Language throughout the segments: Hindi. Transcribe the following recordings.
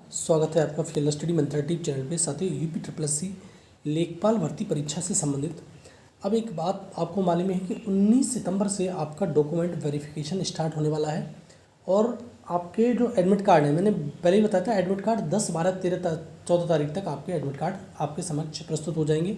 स्वागत है आपका फील्ड स्टडी मंत्रा टीप चैनल पे। साथियों, यूपी ट्रिपल एस सी लेखपाल भर्ती परीक्षा से संबंधित अब एक बात आपको मालूम है कि 19 सितंबर से आपका डॉक्यूमेंट वेरिफिकेशन स्टार्ट होने वाला है। और आपके जो एडमिट कार्ड है, मैंने पहले ही बताया था, एडमिट कार्ड 10, 12, 13, 14 तारीख तक आपके एडमिट कार्ड आपके समक्ष प्रस्तुत हो जाएंगे।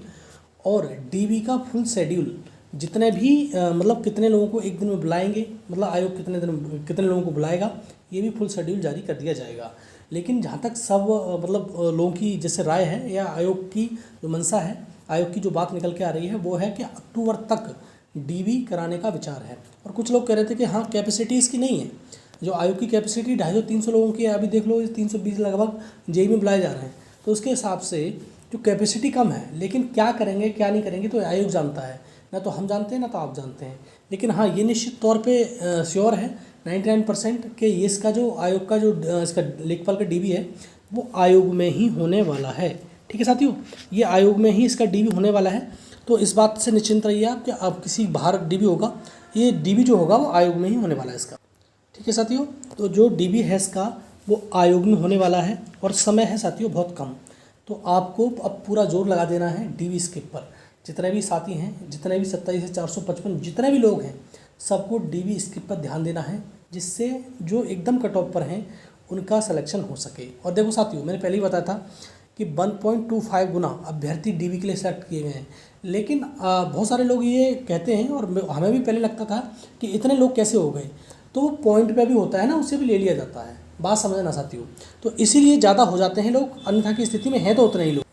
और डीबी का फुल शेड्यूल, जितने भी मतलब कितने लोगों को एक दिन में बुलाएंगे, मतलब आयोग कितने लोगों को बुलाएगा, ये भी फुल शेड्यूल जारी कर दिया जाएगा। लेकिन जहाँ तक सब मतलब लोगों की जैसे राय है या आयोग की जो मंशा है, आयोग की जो बात निकल के आ रही है वो है कि अक्टूबर तक डीबी कराने का विचार है। और कुछ लोग कह रहे थे कि हाँ, कैपेसिटी इसकी नहीं है। जो आयोग की कैपेसिटी 250-300 लोगों की है, अभी देख लो 320 लगभग जेई में बुलाए जा रहे हैं। तो उसके हिसाब से जो कैपेसिटी कम है, लेकिन क्या करेंगे क्या नहीं करेंगे तो आयोग जानता है, ना तो हम जानते हैं ना तो आप जानते हैं। लेकिन हाँ, ये निश्चित तौर पे श्योर है 99% कि ये इसका जो आयोग का जो इसका लेखपाल का डीबी है वो आयोग में ही होने वाला है। ठीक है साथियों, ये आयोग में ही इसका डीबी होने वाला है। तो इस बात से निश्चिंत रहिए आप कि अब किसी बाहर डीबी होगा, ये डीबी जो होगा वो आयोग में ही होने वाला है इसका। ठीक है साथियों, तो जो डीबी है इसका वो आयोग में होने वाला है और समय है साथियों बहुत कम। तो आपको अब पूरा जोर लगा देना है डीबी स्किप पर। जितने भी साथी हैं, जितने भी 27 से 455 जितने भी लोग हैं, सबको डीबी स्किप पर ध्यान देना है, जिससे जो एकदम कट ऑफ पर हैं उनका सिलेक्शन हो सके। और देखो साथियों, मैंने पहले ही बताया था कि 1.25 गुना अभ्यर्थी डीबी के लिए सेलेक्ट किए गए हैं। लेकिन बहुत सारे लोग ये कहते हैं, और हमें भी पहले लगता था कि इतने लोग कैसे हो गए, तो वो पॉइंट पे भी होता है ना, उससे भी ले लिया जाता है। बात समझना साथियों, तो इसीलिए ज़्यादा हो जाते हैं लोग, अन्यथा की स्थिति में है तो उतने ही लोग।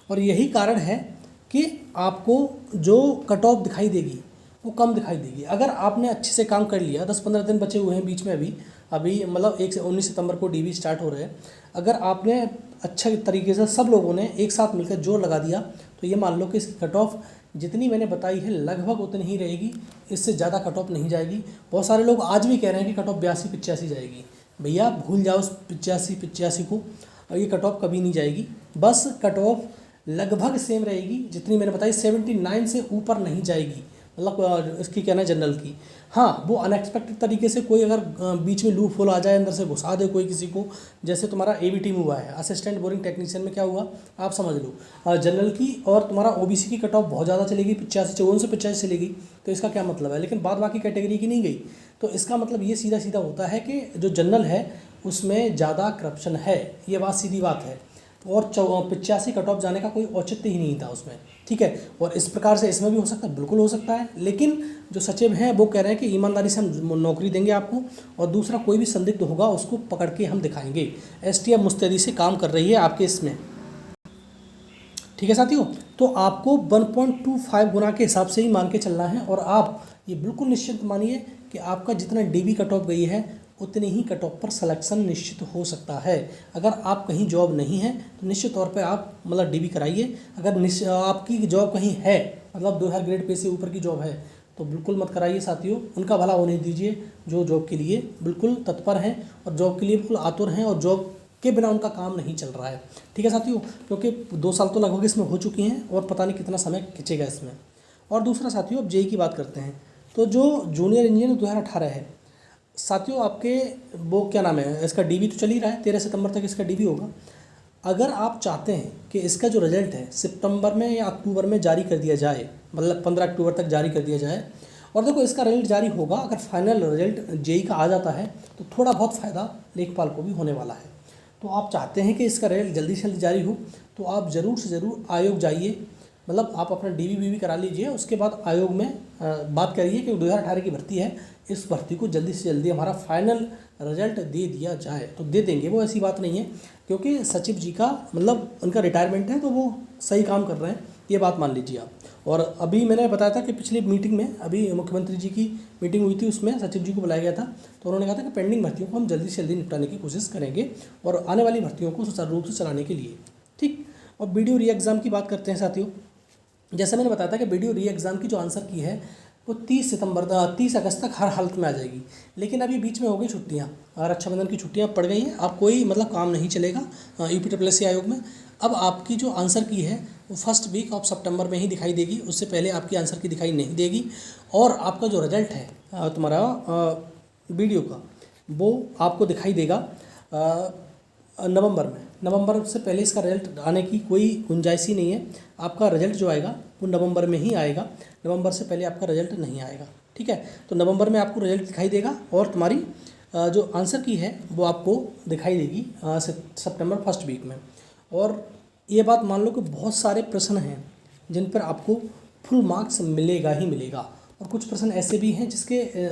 और यही कारण है कि आपको जो कट ऑफ दिखाई देगी वो कम दिखाई देगी। अगर आपने अच्छे से काम कर लिया, 10-15 दिन बचे हुए हैं बीच में, अभी मतलब 1 से 19 सितंबर को डीबी स्टार्ट हो रहे हैं। अगर आपने अच्छे तरीके से सब लोगों ने एक साथ मिलकर जोर लगा दिया, तो ये मान लो कि इसकी कट ऑफ जितनी मैंने बताई है लगभग उतनी ही रहेगी, इससे ज़्यादा कट ऑफ नहीं जाएगी। बहुत सारे लोग आज भी कह रहे हैं कि कट ऑफ 82-85 जाएगी। भैया भूल जाओ उस 85 को, और ये कट ऑफ कभी नहीं जाएगी। बस कट ऑफ लगभग सेम रहेगी जितनी मैंने बताई, 79 से ऊपर नहीं जाएगी, मतलब इसकी कहना है जनरल की। हाँ, वो अनएक्सपेक्टेड तरीके से कोई अगर बीच में लूप होल आ जाए, अंदर से घुसा दे कोई किसी को, जैसे तुम्हारा एबीटी में हुआ है, असिस्टेंट बोरिंग टेक्नीशियन में क्या हुआ आप समझ लो, जनरल की और तुम्हारा ओबीसी की कट ऑफ बहुत ज़्यादा चलेगी, 54 से 85 चलेगी। तो इसका क्या मतलब है, लेकिन बाद बाकी कैटेगरी की नहीं गई। तो इसका मतलब ये सीधा सीधा होता है कि जो जनरल है उसमें ज़्यादा करप्शन है, ये बात सीधी बात है। और 85 कट ऑफ जाने का कोई औचित्य ही नहीं था उसमें। ठीक है, और इस प्रकार से इसमें भी हो सकता है, बिल्कुल हो सकता है। लेकिन जो सचिव हैं वो कह रहे हैं कि ईमानदारी से हम नौकरी देंगे आपको, और दूसरा कोई भी संदिग्ध होगा उसको पकड़ के हम दिखाएंगे। एसटीएफ मुस्तैदी से काम कर रही है आपके इसमें। ठीक है साथियों, तो आपको 1.25 गुना के हिसाब से ही मान के चलना है। और आप ये बिल्कुल निश्चित मानिए कि आपका जितना डीबी कट ऑफ गई है उतनी ही कट ऑफ पर सिलेक्शन निश्चित हो सकता है। अगर आप कहीं जॉब नहीं है तो निश्चित तौर पे आप मतलब डीबी कराइए। अगर आपकी जॉब कहीं है, मतलब 2000 ग्रेड पे से ऊपर की जॉब है, तो बिल्कुल मत कराइए साथियों। उनका भला होने दीजिए जो जॉब के लिए बिल्कुल तत्पर हैं और जॉब के लिए बिल्कुल आतुर हैं, और जॉब के बिना उनका काम नहीं चल रहा है। ठीक है साथियों, क्योंकि 2 साल तो लगभग इसमें हो चुकी हैं और पता नहीं कितना समय खिंचेगा इसमें। और दूसरा साथियों, अब जेई की बात करते हैं। तो जो जूनियर इंजीनियर 2018 है साथियों, आपके वो क्या नाम है, इसका डीबी तो चल ही रहा है, 13 सितंबर तक इसका डीबी होगा। अगर आप चाहते हैं कि इसका जो रिजल्ट है सितंबर में या अक्टूबर में जारी कर दिया जाए, मतलब 15 अक्टूबर तक जारी कर दिया जाए, और देखो इसका रिजल्ट जारी होगा, अगर फाइनल रिजल्ट जेई का आ जाता है तो थोड़ा बहुत फ़ायदा लेखपाल को भी होने वाला है। तो आप चाहते हैं कि इसका रिजल्ट जल्दी से जल्दी जारी हो, तो आप ज़रूर से ज़रूर आयोग जाइए, मतलब आप अपना डीबी करा लीजिए। उसके बाद आयोग में बात करिए कि 2018 की भर्ती है, इस भर्ती को जल्दी से जल्दी हमारा फाइनल रिजल्ट दे दिया जाए। तो दे देंगे, वो ऐसी बात नहीं है, क्योंकि सचिव जी का मतलब उनका रिटायरमेंट है, तो वो सही काम कर रहे हैं, ये बात मान लीजिए आप। और अभी मैंने बताया था कि पिछली मीटिंग में, अभी मुख्यमंत्री जी की मीटिंग हुई थी, उसमें सचिव जी को बुलाया गया था। तो उन्होंने कहा था कि पेंडिंग भर्तियों को हम जल्दी से जल्दी निपटाने की कोशिश करेंगे और आने वाली भर्तियों को सुचारू रूप से चलाने के लिए। ठीक, और वीडियो री एग्ज़ाम की बात करते हैं साथियों। जैसे मैंने बताया था कि वीडियो री एग्ज़ाम की जो आंसर की है वो 30 अगस्त तक हर हालत में आ जाएगी। लेकिन अभी बीच में हो गई छुट्टियाँ, रक्षाबंधन की छुट्टियाँ पड़ गई हैं, अब कोई मतलब काम नहीं चलेगा यूपी ट्रिपल एस सी आयोग में। अब आपकी जो आंसर की है वो फर्स्ट वीक ऑफ सितंबर में ही दिखाई देगी, उससे पहले आपकी आंसर की दिखाई नहीं देगी। और आपका जो रिजल्ट है तुम्हारा वीडियो का, वो आपको दिखाई देगा नवंबर से पहले इसका रिजल्ट आने की कोई गुंजाइश ही नहीं है। आपका रिजल्ट जो आएगा वो नवंबर में ही आएगा, नवंबर से पहले आपका रिजल्ट नहीं आएगा। ठीक है, तो नवंबर में आपको रिजल्ट दिखाई देगा और तुम्हारी जो आंसर की है वो आपको दिखाई देगी सितंबर फर्स्ट वीक में। और ये बात मान लो कि बहुत सारे प्रश्न हैं जिन पर आपको फुल मार्क्स मिलेगा ही मिलेगा, और कुछ प्रश्न ऐसे भी हैं जिसके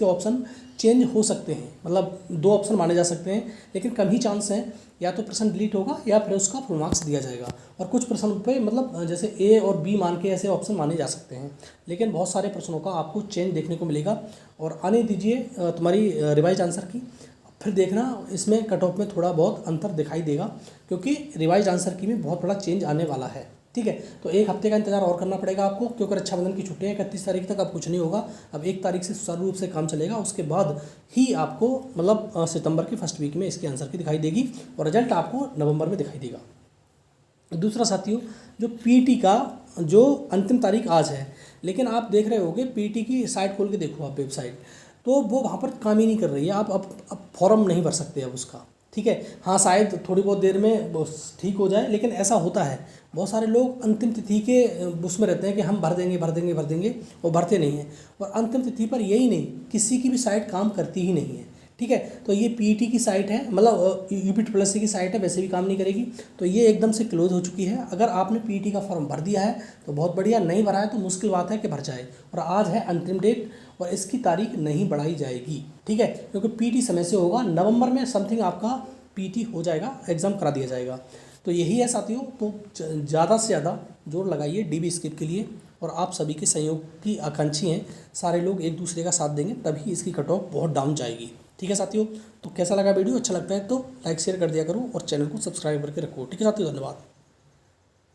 ऑप्शन चेंज हो सकते हैं, मतलब 2 ऑप्शन माने जा सकते हैं, लेकिन कम ही चांस हैं या तो प्रश्न डिलीट होगा या फिर उसका फुल मार्क्स दिया जाएगा। और कुछ प्रश्न पे मतलब जैसे ए और बी मान के ऐसे ऑप्शन माने जा सकते हैं, लेकिन बहुत सारे प्रश्नों का आपको चेंज देखने को मिलेगा। और आने दीजिए तुम्हारी रिवाइज आंसर की, फिर देखना इसमें कट ऑफ में थोड़ा बहुत अंतर दिखाई देगा, क्योंकि रिवाइज आंसर की में बहुत बड़ा चेंज आने वाला है। ठीक है, तो 1 हफ्ते का इंतजार और करना पड़ेगा आपको, क्योंकि रक्षाबंधन की छुट्टियां 31 तारीख तक अब कुछ नहीं होगा। अब 1 तारीख से सुचारू रूप से काम चलेगा, उसके बाद ही आपको मतलब सितंबर की फर्स्ट वीक में इसके आंसर की दिखाई देगी और रिजल्ट आपको नवंबर में दिखाई देगा। दूसरा साथियों, जो पीटी का जो अंतिम तारीख आज है, लेकिन आप देख रहे होगे पीटी की साइट खोल के देखो आप वेबसाइट, तो वो वहाँ पर काम ही नहीं कर रही है। आप अब फॉर्म नहीं भर सकते अब उसका। ठीक है, हाँ शायद थोड़ी बहुत देर में वो ठीक हो जाए, लेकिन ऐसा होता है बहुत सारे लोग अंतिम तिथि के उसमें रहते हैं कि हम भर देंगे और भरते नहीं हैं, और अंतिम तिथि पर यही नहीं, किसी की भी साइट काम करती ही नहीं है। ठीक है, तो ये पीईटी की साइट है, मतलब यूपी ट्रिपल की साइट है, वैसे भी काम नहीं करेगी, तो ये एकदम से क्लोज हो चुकी है। अगर आपने पीईटी का फॉर्म भर दिया है तो बहुत बढ़िया, नहीं भरा है तो मुश्किल बात है कि भर जाए। और आज है अंतिम डेट और इसकी तारीख नहीं बढ़ाई जाएगी। ठीक है, क्योंकि पीटी समय से होगा, नवंबर में समथिंग आपका पीटी हो जाएगा, एग्ज़ाम करा दिया जाएगा। तो यही है साथियों, तो ज़्यादा से ज़्यादा जोर लगाइए डीबी स्किप के लिए, और आप सभी के सहयोग की आकांक्षी हैं, सारे लोग एक दूसरे का साथ देंगे तभी इसकी कट ऑफ बहुत डाउन जाएगी। ठीक है साथियों, तो कैसा लगा वीडियो? अच्छा लगता है तो लाइक शेयर कर दिया करो और चैनल को सब्सक्राइब करके रखो। ठीक है साथियों, धन्यवाद।